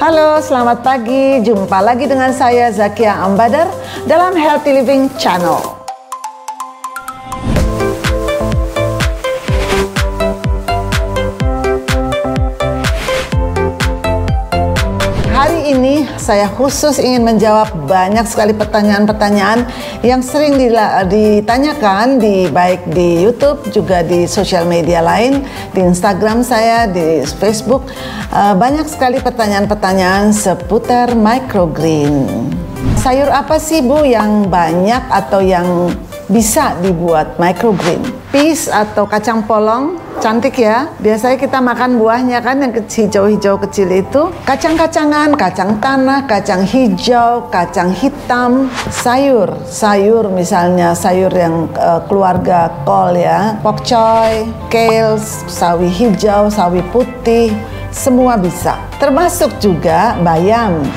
Halo, selamat pagi. Jumpa lagi dengan saya Zakia Ambadar dalam Healthy Living Channel. Hari ini saya khusus ingin menjawab banyak sekali pertanyaan-pertanyaan yang sering ditanyakan baik di YouTube juga di sosial media lain, di Instagram saya, di Facebook. Banyak sekali pertanyaan-pertanyaan seputar microgreen. Sayur apa sih Bu yang banyak atau yang bisa dibuat microgreen? Peas atau kacang polong? Cantik ya. Biasanya kita makan buahnya kan yang hijau-hijau kecil itu. Kacang-kacangan, kacang tanah, kacang hijau, kacang hitam, sayur misalnya sayur yang keluarga kol ya, pok choy, kale, sawi hijau, sawi putih, semua bisa. Termasuk juga bayam.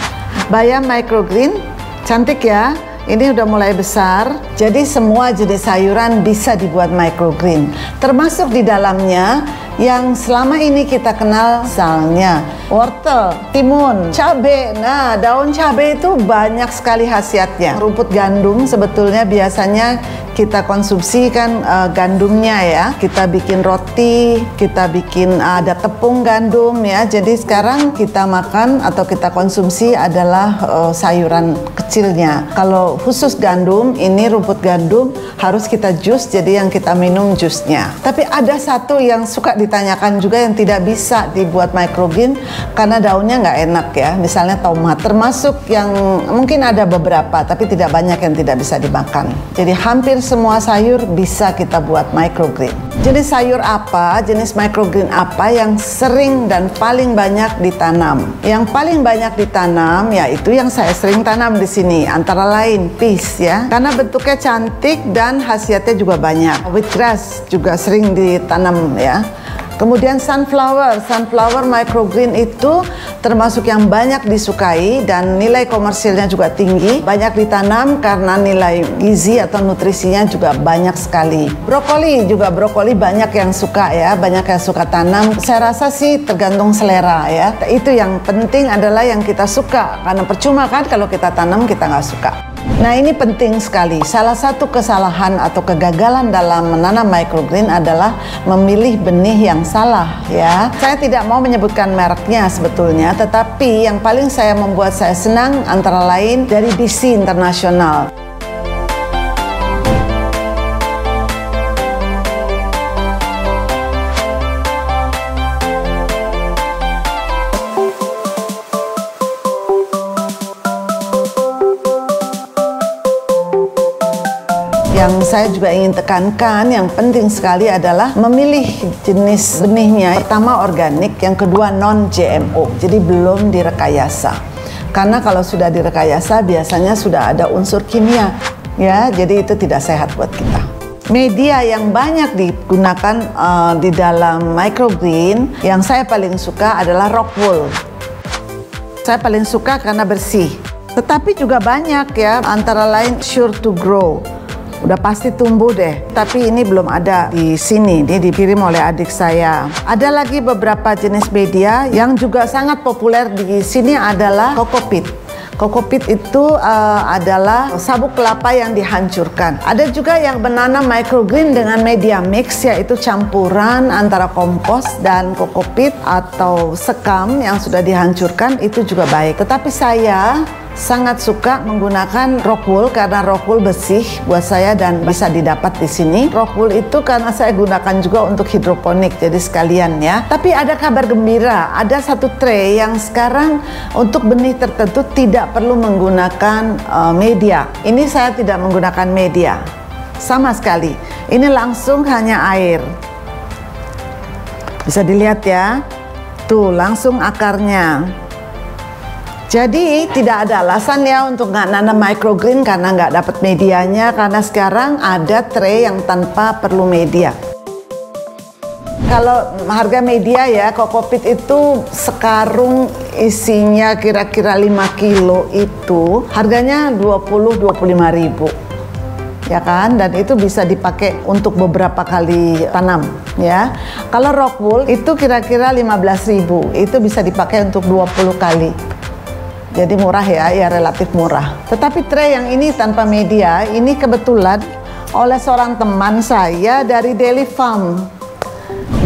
Bayam microgreen, cantik ya. Ini udah mulai besar, jadi semua jenis sayuran bisa dibuat microgreen. Termasuk di dalamnya yang selama ini kita kenal, misalnya wortel, timun, cabai. Nah, daun cabai itu banyak sekali khasiatnya. Rumput gandum sebetulnya biasanya kita konsumsi kan gandumnya ya. Kita bikin roti, kita bikin ada tepung gandum ya. Jadi sekarang kita makan atau kita konsumsi adalah sayuran kecilnya. Kalau khusus gandum, ini rumput gandum harus kita jus, jadi yang kita minum jusnya. Tapi ada satu yang suka ditanyakan juga yang tidak bisa dibuat microgreen karena daunnya nggak enak ya. Misalnya tomat, termasuk yang mungkin ada beberapa tapi tidak banyak yang tidak bisa dimakan. Jadi hampir semua sayur bisa kita buat microgreen. Jenis sayur apa, jenis microgreen apa yang sering dan paling banyak ditanam? Yang paling banyak ditanam yaitu yang saya sering tanam di sini, antara lain peas ya, karena bentuknya cantik dan khasiatnya juga banyak. Wheatgrass juga sering ditanam ya. Kemudian sunflower microgreen itu termasuk yang banyak disukai dan nilai komersilnya juga tinggi. Banyak ditanam karena nilai gizi atau nutrisinya juga banyak sekali. Brokoli banyak yang suka ya, banyak yang suka tanam. Saya rasa sih tergantung selera ya. Itu yang penting adalah yang kita suka, karena percuma kan kalau kita tanam kita nggak suka. Nah, ini penting sekali. Salah satu kesalahan atau kegagalan dalam menanam microgreen adalah memilih benih yang salah ya. Saya tidak mau menyebutkan mereknya sebetulnya, tetapi yang paling membuat saya senang antara lain dari BC International. Yang saya juga ingin tekankan, yang penting sekali adalah memilih jenis benihnya. Pertama organik, yang kedua non-GMO, jadi belum direkayasa. Karena kalau sudah direkayasa biasanya sudah ada unsur kimia, ya, jadi itu tidak sehat buat kita. Media yang banyak digunakan di dalam microgreen, yang saya paling suka adalah rock wool. Saya paling suka karena bersih. Tetapi juga banyak ya, antara lain sure to grow. Udah pasti tumbuh deh, tapi ini belum ada di sini. Ini dikirim oleh adik saya. Ada lagi beberapa jenis media yang juga sangat populer di sini adalah kokopit. Kokopit itu adalah sabuk kelapa yang dihancurkan. Ada juga yang menanam microgreen dengan media mix, yaitu campuran antara kompos dan kokopit atau sekam yang sudah dihancurkan, itu juga baik. Tetapi saya sangat suka menggunakan rock wool karena rock wool bersih buat saya dan bisa didapat di sini. Rock wool itu karena saya gunakan juga untuk hidroponik, jadi sekalian ya. Tapi ada kabar gembira, ada satu tray yang sekarang untuk benih tertentu tidak perlu menggunakan media. Ini saya tidak menggunakan media sama sekali. Ini langsung hanya air. Bisa dilihat ya, tuh langsung akarnya. Jadi tidak ada alasan ya untuk nggak nanam microgreen karena nggak dapat medianya, karena sekarang ada tray yang tanpa perlu media. Kalau harga media ya, kokopit itu sekarung isinya kira-kira 5 kilo itu harganya 20-25 ribu. Ya kan, dan itu bisa dipakai untuk beberapa kali tanam ya. Kalau rock wool itu kira-kira 15.000, itu bisa dipakai untuk 20 kali. jadi murah ya relatif murah. Tetapi tray yang ini tanpa media, ini kebetulan oleh seorang teman saya dari Dairy Farm.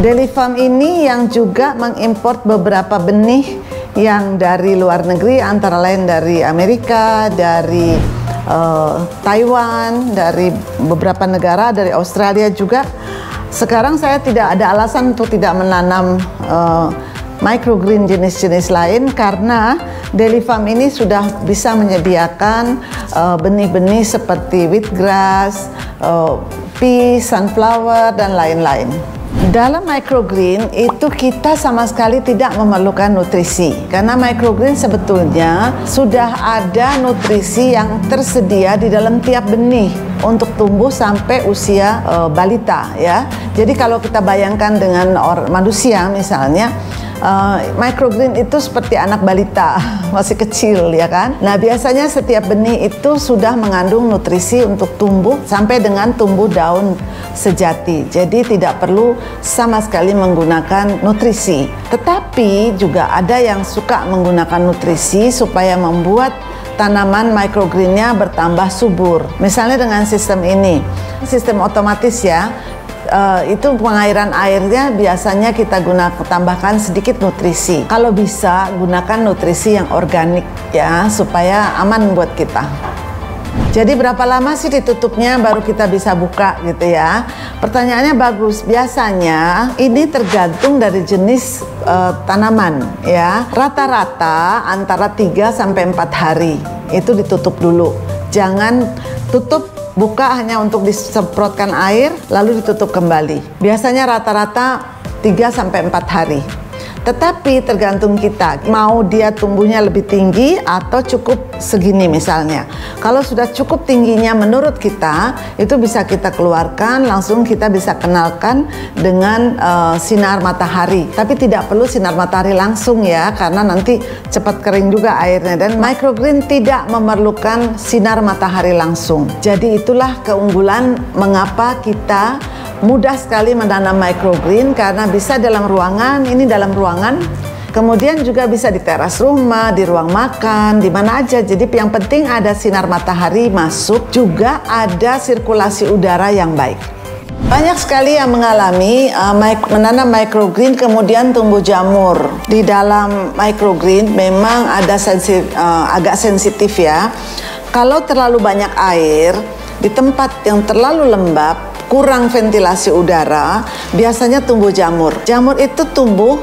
Dairy Farm ini yang juga mengimport beberapa benih yang dari luar negeri, antara lain dari Amerika, dari Taiwan, dari beberapa negara, dari Australia juga. Sekarang saya tidak ada alasan untuk tidak menanam microgreen jenis-jenis lain karena Dairy Farm ini sudah bisa menyediakan benih-benih seperti wheatgrass, pea, sunflower, dan lain-lain. Dalam microgreen itu kita sama sekali tidak memerlukan nutrisi karena microgreen sebetulnya sudah ada nutrisi yang tersedia di dalam tiap benih untuk tumbuh sampai usia balita ya. Jadi kalau kita bayangkan dengan manusia misalnya, microgreen itu seperti anak balita masih kecil ya kan. Nah biasanya setiap benih itu sudah mengandung nutrisi untuk tumbuh sampai dengan tumbuh daun sejati. Jadi tidak perlu sama sekali menggunakan nutrisi. Tetapi juga ada yang suka menggunakan nutrisi supaya membuat tanaman microgreennya bertambah subur. Misalnya dengan sistem ini, sistem otomatis ya. Itu pengairan airnya biasanya kita tambahkan sedikit nutrisi. Kalau bisa gunakan nutrisi yang organik ya supaya aman buat kita. Jadi berapa lama sih ditutupnya baru kita bisa buka gitu ya? Pertanyaannya bagus. Biasanya ini tergantung dari jenis tanaman ya. Rata-rata antara 3 sampai 4 hari itu ditutup dulu. Jangan tutup buka hanya untuk disemprotkan air lalu ditutup kembali. Biasanya rata-rata 3 sampai 4 hari. Tetapi tergantung kita, mau dia tumbuhnya lebih tinggi atau cukup segini misalnya. Kalau sudah cukup tingginya menurut kita, itu bisa kita keluarkan, langsung kita bisa kenalkan dengan sinar matahari. Tapi tidak perlu sinar matahari langsung ya, karena nanti cepat kering juga airnya. Dan microgreen tidak memerlukan sinar matahari langsung. Jadi itulah keunggulan mengapa kita mudah sekali menanam microgreen karena bisa dalam ruangan, ini dalam ruangan, kemudian juga bisa di teras rumah, di ruang makan, di mana aja. Jadi yang penting ada sinar matahari masuk, juga ada sirkulasi udara yang baik. Banyak sekali yang mengalami menanam microgreen kemudian tumbuh jamur. Di dalam microgreen memang ada agak sensitif ya. Kalau terlalu banyak air di tempat yang terlalu lembab, kurang ventilasi udara, biasanya tumbuh jamur. Jamur itu tumbuh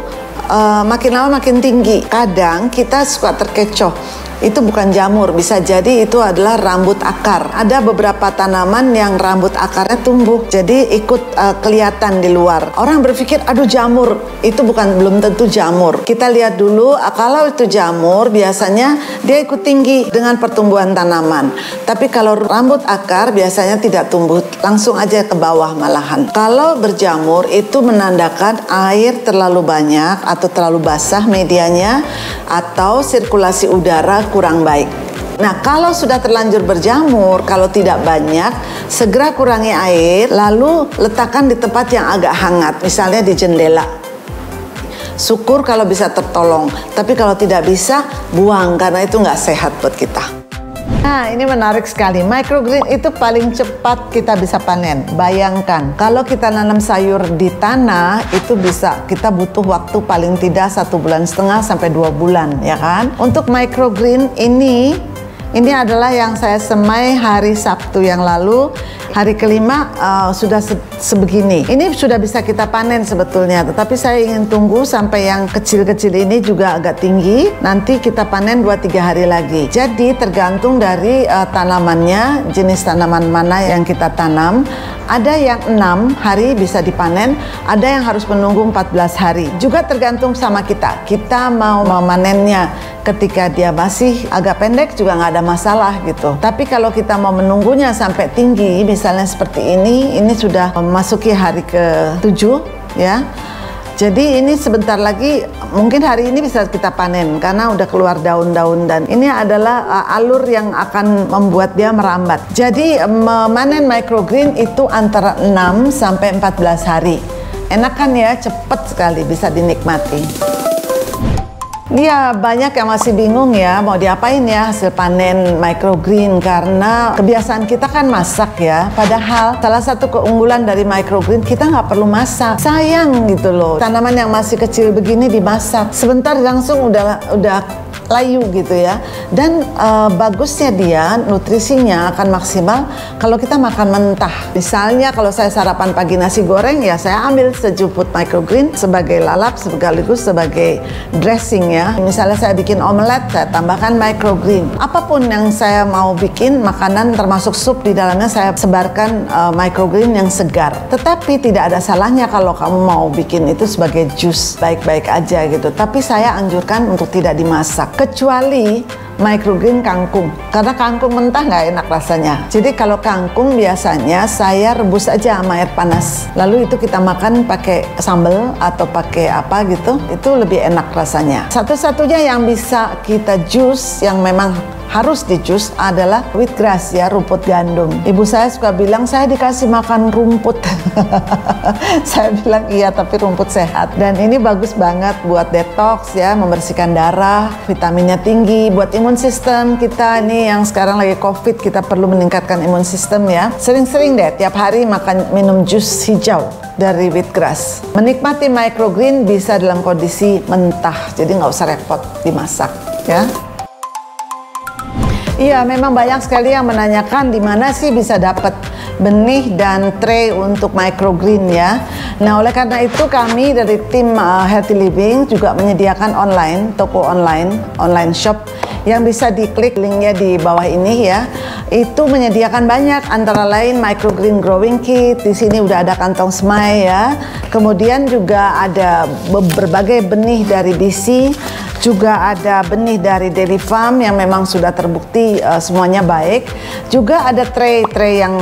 makin lama makin tinggi. Kadang kita suka terkecoh. Itu bukan jamur, bisa jadi itu adalah rambut akar. Ada beberapa tanaman yang rambut akarnya tumbuh, jadi ikut kelihatan di luar. Orang berpikir, aduh jamur, itu belum tentu jamur. Kita lihat dulu, kalau itu jamur, biasanya dia ikut tinggi dengan pertumbuhan tanaman. Tapi kalau rambut akar, biasanya tidak tumbuh, langsung aja ke bawah malahan. Kalau berjamur, itu menandakan air terlalu banyak atau terlalu basah medianya, atau sirkulasi udara kurang baik. Nah, kalau sudah terlanjur berjamur, kalau tidak banyak, segera kurangi air, lalu letakkan di tempat yang agak hangat, misalnya di jendela. Syukur kalau bisa tertolong, tapi kalau tidak bisa, buang karena itu nggak sehat buat kita. Nah, ini menarik sekali. Microgreen itu paling cepat kita bisa panen. Bayangkan, kalau kita nanam sayur di tanah, itu kita butuh waktu paling tidak 1,5 bulan sampai 2 bulan, ya kan? Untuk microgreen ini adalah yang saya semai hari Sabtu yang lalu. Hari kelima sudah sebegini. Ini sudah bisa kita panen sebetulnya, tetapi saya ingin tunggu sampai yang kecil-kecil ini juga agak tinggi. Nanti kita panen 2-3 hari lagi. Jadi tergantung dari tanamannya, jenis tanaman mana yang kita tanam. Ada yang 6 hari bisa dipanen, ada yang harus menunggu 14 hari. Juga tergantung sama kita. Kita mau memanennya ketika dia masih agak pendek juga nggak ada masalah gitu. Tapi kalau kita mau menunggunya sampai tinggi, misalnya seperti ini sudah memasuki hari ke-7 ya. Jadi ini sebentar lagi, mungkin hari ini bisa kita panen karena udah keluar daun-daun, dan ini adalah alur yang akan membuat dia merambat. Jadi memanen microgreen itu antara 6 sampai 14 hari. Enak kan ya, cepat sekali bisa dinikmati. Iya, banyak yang masih bingung ya mau diapain ya hasil panen microgreen, karena kebiasaan kita kan masak ya. Padahal salah satu keunggulan dari microgreen, kita nggak perlu masak. Sayang gitu loh, tanaman yang masih kecil begini dimasak sebentar langsung udah layu gitu ya. Dan bagusnya dia, nutrisinya akan maksimal kalau kita makan mentah. Misalnya kalau saya sarapan pagi nasi goreng, ya saya ambil sejumput microgreen sebagai lalap sekaligus sebagai dressing ya. Misalnya saya bikin omelet, saya tambahkan microgreen. Apapun yang saya mau bikin makanan termasuk sup, di dalamnya saya sebarkan microgreen yang segar. Tetapi tidak ada salahnya kalau kamu mau bikin itu sebagai jus, baik-baik aja gitu. Tapi saya anjurkan untuk tidak dimasak, kecuali microgreen kangkung, karena kangkung mentah nggak enak rasanya. Jadi kalau kangkung biasanya saya rebus aja sama air panas, lalu itu kita makan pakai sambal atau pakai apa gitu, itu lebih enak rasanya. Satu-satunya yang bisa kita jus yang memang harus dijus adalah wheatgrass ya, rumput gandum. Ibu saya suka bilang saya dikasih makan rumput. Saya bilang iya, tapi rumput sehat. Dan ini bagus banget buat detox ya, membersihkan darah, vitaminnya tinggi, buat imun sistem kita nih yang sekarang lagi COVID, kita perlu meningkatkan imun sistem ya. Sering-sering deh tiap hari minum jus hijau dari wheatgrass. Menikmati microgreen bisa dalam kondisi mentah, jadi nggak usah repot dimasak ya. Iya, memang banyak sekali yang menanyakan di mana sih bisa dapat benih dan tray untuk microgreen ya. Nah, oleh karena itu kami dari tim Healthy Living juga menyediakan toko online shop yang bisa diklik linknya di bawah ini ya. Itu menyediakan banyak, antara lain microgreen growing kit. Di sini udah ada kantong semai ya. Kemudian juga ada berbagai benih dari BC. Juga ada benih dari Dairy Farm yang memang sudah terbukti semuanya baik. Juga ada tray-tray yang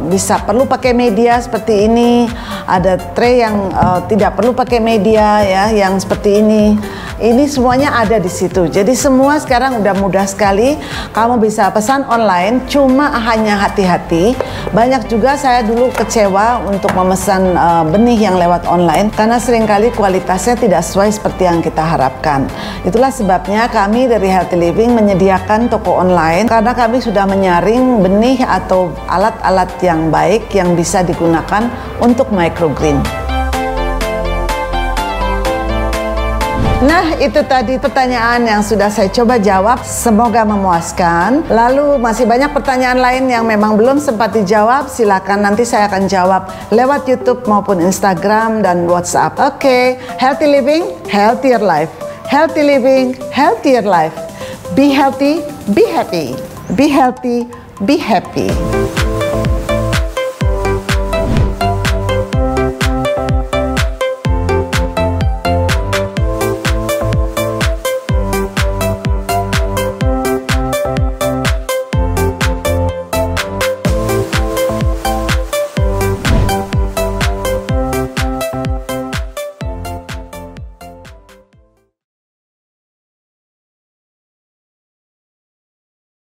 bisa perlu pakai media seperti ini. Ada tray yang tidak perlu pakai media ya, yang seperti ini. Ini semuanya ada di situ. Jadi semua sekarang udah mudah sekali. Kamu bisa pesan online, cuma hanya hati-hati. Banyak juga saya dulu kecewa untuk memesan benih yang lewat online karena seringkali kualitasnya tidak sesuai seperti yang kita harapkan. Itulah sebabnya kami dari Healthy Living menyediakan toko online, karena kami sudah menyaring benih atau alat-alat yang baik yang bisa digunakan untuk microgreen. Nah, itu tadi pertanyaan yang sudah saya coba jawab, semoga memuaskan. Lalu masih banyak pertanyaan lain yang memang belum sempat dijawab, silakan nanti saya akan jawab lewat YouTube maupun Instagram dan WhatsApp. Oke, Healthy Living, Healthier Life. Healthy Living, Healthier Life. Be healthy, be happy. Be healthy, be happy.